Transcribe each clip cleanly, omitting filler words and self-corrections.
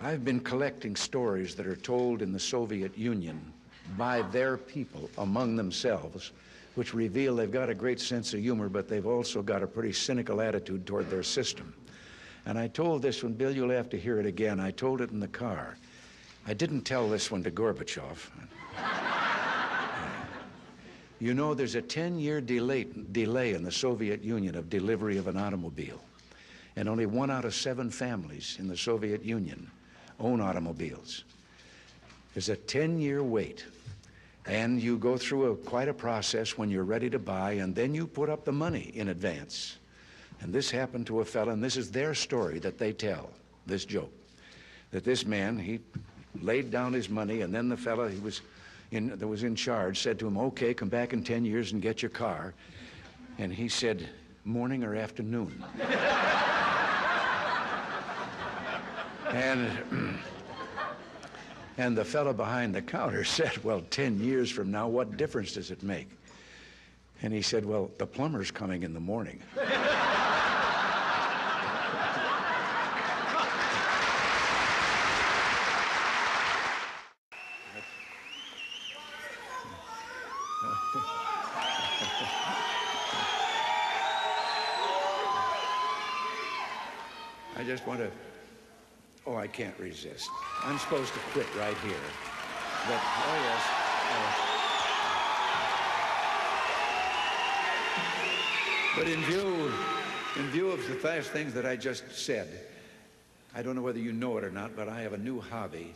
I've been collecting stories that are told in the Soviet Union by their people among themselves, which reveal they've got a great sense of humor, but they've also got a pretty cynical attitude toward their system. And I told this one, Bill, you'll have to hear it again. I told it in the car. I didn't tell this one to Gorbachev. You know, there's a 10-year delay in the Soviet Union of delivery of an automobile. And only 1 out of 7 families in the Soviet Union own automobiles. There's a 10-year wait. And you go through quite a process when you're ready to buy, and then you put up the money in advance. And this happened to a fella, and this is their story that they tell, this joke, that this man, he laid down his money, and then the fella that was in charge said to him, okay, come back in 10 years and get your car. And he said, morning or afternoon? And the fellow behind the counter said, well, 10 years from now, what difference does it make? And he said, well, the plumber's coming in the morning. I just want to, oh, I can't resist. I'm supposed to quit right here. But, oh yes. But in view of the fast things that I just said, I don't know whether you know it or not, but I have a new hobby.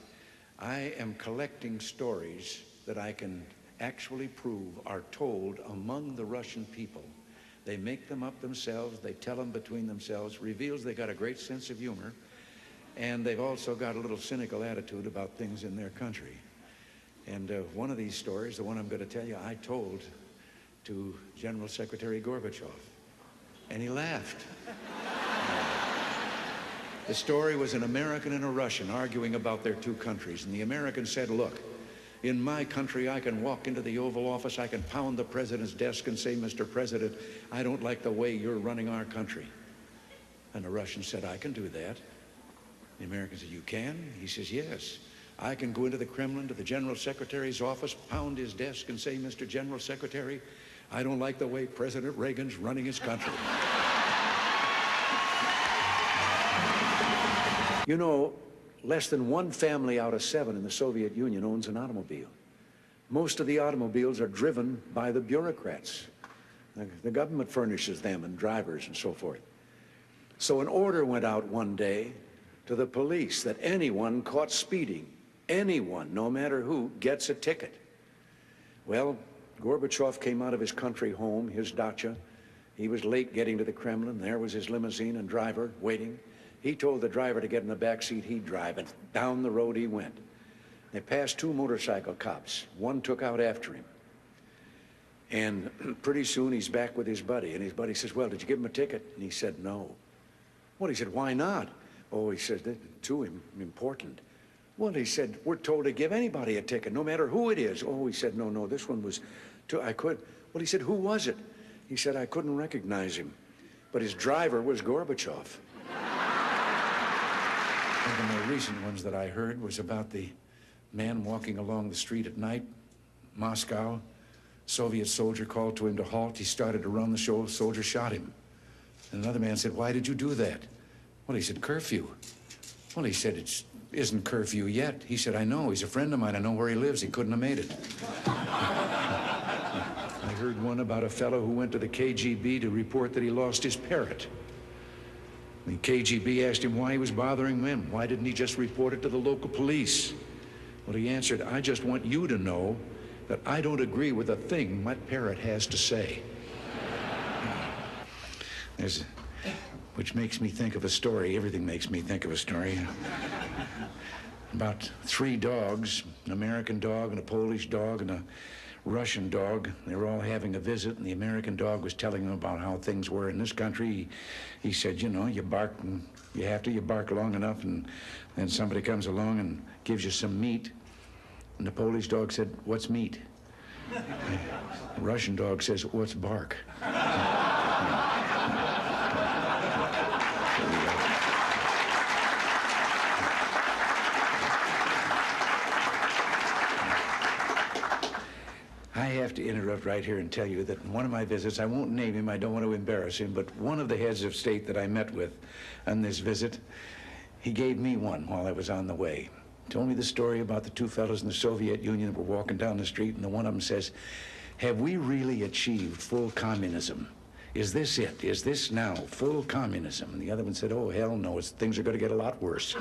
I am collecting stories that I can actually prove are told among the Russian people. They make them up themselves, they tell them between themselves, reveals they got a great sense of humor, and they've also got a little cynical attitude about things in their country. And one of these stories, the one I'm going to tell you, I told to General Secretary Gorbachev, and he laughed. The story was an American and a Russian arguing about their two countries, and the American said, look, in my country, I can walk into the Oval Office, I can pound the president's desk and say, Mr. President, I don't like the way you're running our country. And the Russian said, I can do that. The American said, you can? He says, yes. I can go into the Kremlin, to the General Secretary's office, pound his desk and say, Mr. General Secretary, I don't like the way President Reagan's running his country. You know, less than 1 family out of 7 in the Soviet Union owns an automobile. Most of the automobiles are driven by the bureaucrats. The government furnishes them and drivers and so forth. So an order went out one day to the police that anyone caught speeding, anyone, no matter who, gets a ticket. Well, Gorbachev came out of his country home, his dacha. He was late getting to the Kremlin. There was his limousine and driver waiting. He told the driver to get in the back seat, he'd drive, and down the road he went. They passed 2 motorcycle cops. One took out after him. And pretty soon he's back with his buddy, and his buddy says, well, did you give him a ticket? And he said, no. Well, he said, why not? Oh, he said, too important. Well, he said, we're told to give anybody a ticket, no matter who it is. Oh, he said, no, this one was too, I could. Well, he said, who was it? He said, I couldn't recognize him, but his driver was Gorbachev. One of the more recent ones that I heard was about the man walking along the street at night, Moscow. Soviet soldier called to him to halt. He started to run. The soldier shot him. And another man said, why did you do that? Well, he said, curfew. Well, he said, it isn't curfew yet. He said, I know. He's a friend of mine. I know where he lives. He couldn't have made it. I heard one about a fellow who went to the KGB to report that he lost his parrot. The KGB asked him why he was bothering them. Why didn't he just report it to the local police? Well, he answered, I just want you to know that I don't agree with a thing my parrot has to say. Which makes me think of a story. Everything makes me think of a story. About 3 dogs, an American dog and a Polish dog and a Russian dog. They were all having a visit, and the American dog was telling them about how things were in this country. He said, you know, you bark, and you bark long enough, and then somebody comes along and gives you some meat. And the Polish dog said, what's meat? The Russian dog says, what's bark? to interrupt right here and tell you that in one of my visits, I won't name him, I don't want to embarrass him, but one of the heads of state that I met with on this visit, he gave me one while I was on the way. Told me the story about the two fellows in the Soviet Union that were walking down the street, and the one of them says, "Have we really achieved full communism? Is this it? Is this now full communism?" And the other one said, "Oh, hell no, things are going to get a lot worse."